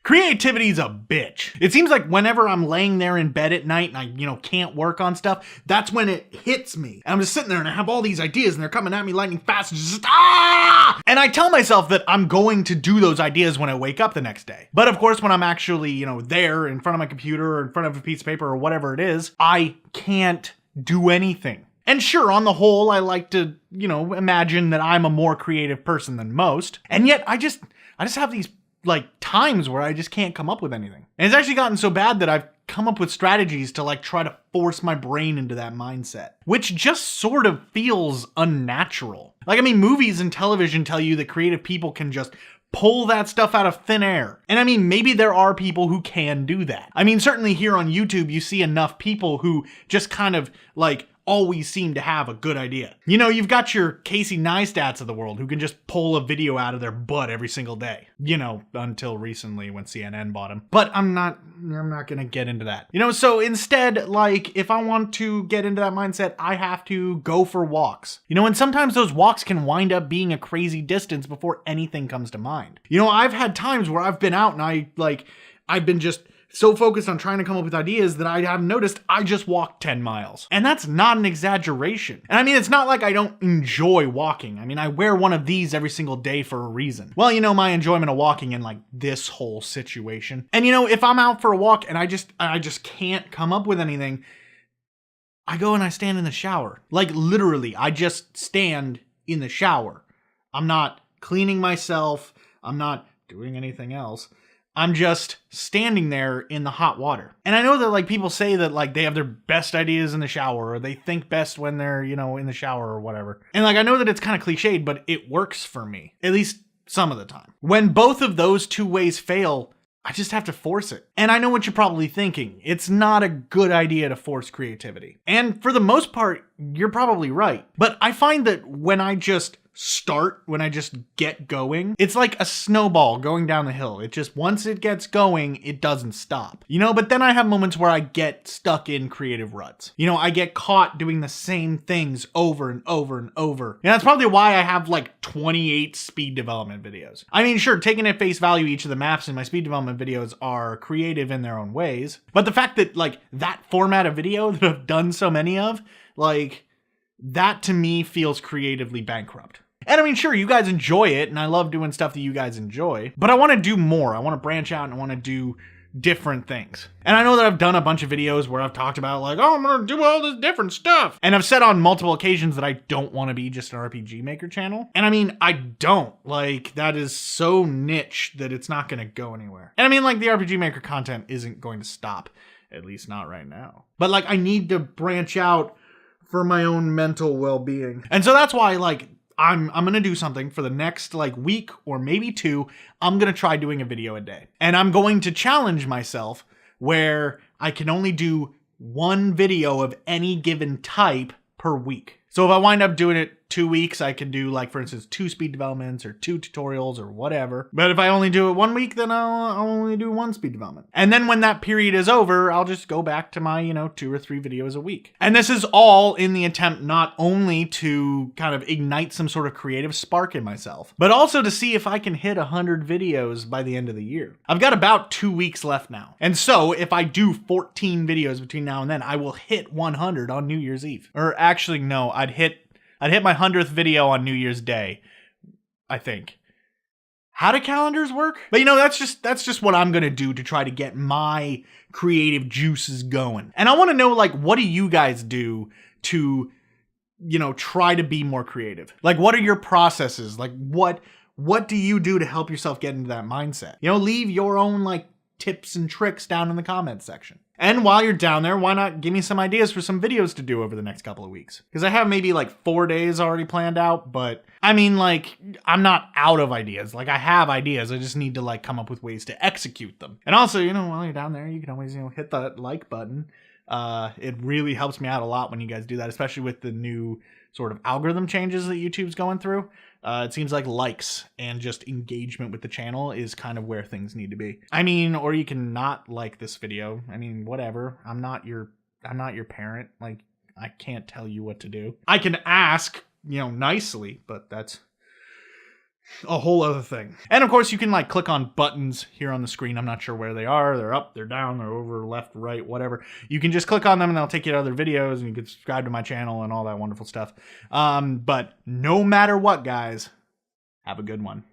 Creativity's a bitch. It seems like whenever I'm laying there in bed at night and I, can't work on stuff, that's when it hits me. And I'm just sitting there and I have all these ideas and they're coming at me lightning fast and just, ah! And I tell myself that I'm going to do those ideas when I wake up the next day. But of course, when I'm actually, there in front of my computer or in front of a piece of paper or whatever it is, I can't do anything. And sure, on the whole, I like to, imagine that I'm a more creative person than most. And yet I just have these times where I just can't come up with anything. And it's actually gotten so bad that I've come up with strategies to try to force my brain into that mindset, which just sort of feels unnatural. Movies and television tell you that creative people can just pull that stuff out of thin air. And maybe there are people who can do that. Certainly here on YouTube, you see enough people who just kind of always seem to have a good idea. You've got your Casey Neistats of the world who can just pull a video out of their butt every single day. Until recently when CNN bought him. But I'm not gonna get into that. So instead, if I want to get into that mindset, I have to go for walks. And sometimes those walks can wind up being a crazy distance before anything comes to mind. I've had times where I've been out and I've been just so focused on trying to come up with ideas that I haven't noticed I just walked 10 miles. And that's not an exaggeration. And it's not like I don't enjoy walking. I wear one of these every single day for a reason. Well, my enjoyment of walking in this whole situation. And if I'm out for a walk and I just can't come up with anything, I go and I stand in the shower. Literally, I just stand in the shower. I'm not cleaning myself. I'm not doing anything else. I'm just standing there in the hot water. And I know that people say that they have their best ideas in the shower or they think best when they're, in the shower or whatever. And I know that it's kind of cliched, but it works for me, at least some of the time. When both of those two ways fail, I just have to force it. And I know what you're probably thinking. It's not a good idea to force creativity. And for the most part, you're probably right. But I find that when I just get going, it's like a snowball going down the hill. It just, once it gets going, it doesn't stop. But then I have moments where I get stuck in creative ruts. I get caught doing the same things over and over and over. And that's probably why I have 28 speed development videos. Sure, taking at face value, each of the maps in my speed development videos are creative in their own ways. But the fact that that format of video that I've done so many of, that to me feels creatively bankrupt. And sure, you guys enjoy it, and I love doing stuff that you guys enjoy, but I want to do more. I want to branch out and I want to do different things. And I know that I've done a bunch of videos where I've talked about I'm going to do all this different stuff. And I've said on multiple occasions that I don't want to be just an RPG Maker channel. And I don't. That is so niche that it's not going to go anywhere. And the RPG Maker content isn't going to stop, at least not right now. But I need to branch out for my own mental well-being. And so that's why I'm going to do something for the next week or maybe 2. I'm going to try doing a video a day. And I'm going to challenge myself where I can only do 1 video of any given type per week. So if I wind up doing it 2 weeks, I can do for instance, 2 speed developments or 2 tutorials or whatever. But if I only do it 1 week, then I'll only do 1 speed development. And then when that period is over, I'll just go back to my, 2 or 3 videos a week. And this is all in the attempt not only to kind of ignite some sort of creative spark in myself, but also to see if I can hit 100 videos by the end of the year. I've got about 2 weeks left now. And so if I do 14 videos between now and then, I will hit 100 on New Year's Eve. Or actually, no, I'd hit my 100th video on New Year's Day, I think. How do calendars work? But that's just what I'm gonna do to try to get my creative juices going. And I want to know what do you guys do to try to be more creative? What are your processes? What do you do to help yourself get into that mindset? Leave your own tips and tricks down in the comments section. And while you're down there, why not give me some ideas for some videos to do over the next couple of weeks? Because I have maybe 4 days already planned out, but I'm not out of ideas. I have ideas. I just need to come up with ways to execute them. And also, while you're down there, you can always, hit that like button. It really helps me out a lot when you guys do that, especially with the new sort of algorithm changes that YouTube's going through. It seems like likes and just engagement with the channel is kind of where things need to be. Or you can not like this video. Whatever. I'm not your parent. I can't tell you what to do. I can ask, nicely, but that's a whole other thing. And of course, you can like click on buttons here on the screen. I'm not sure where they are. They're up, they're down, they're over, left, right, whatever. You can just click on them and they'll take you to other videos, and you can subscribe to my channel and all that wonderful stuff. But no matter what, guys, have a good one.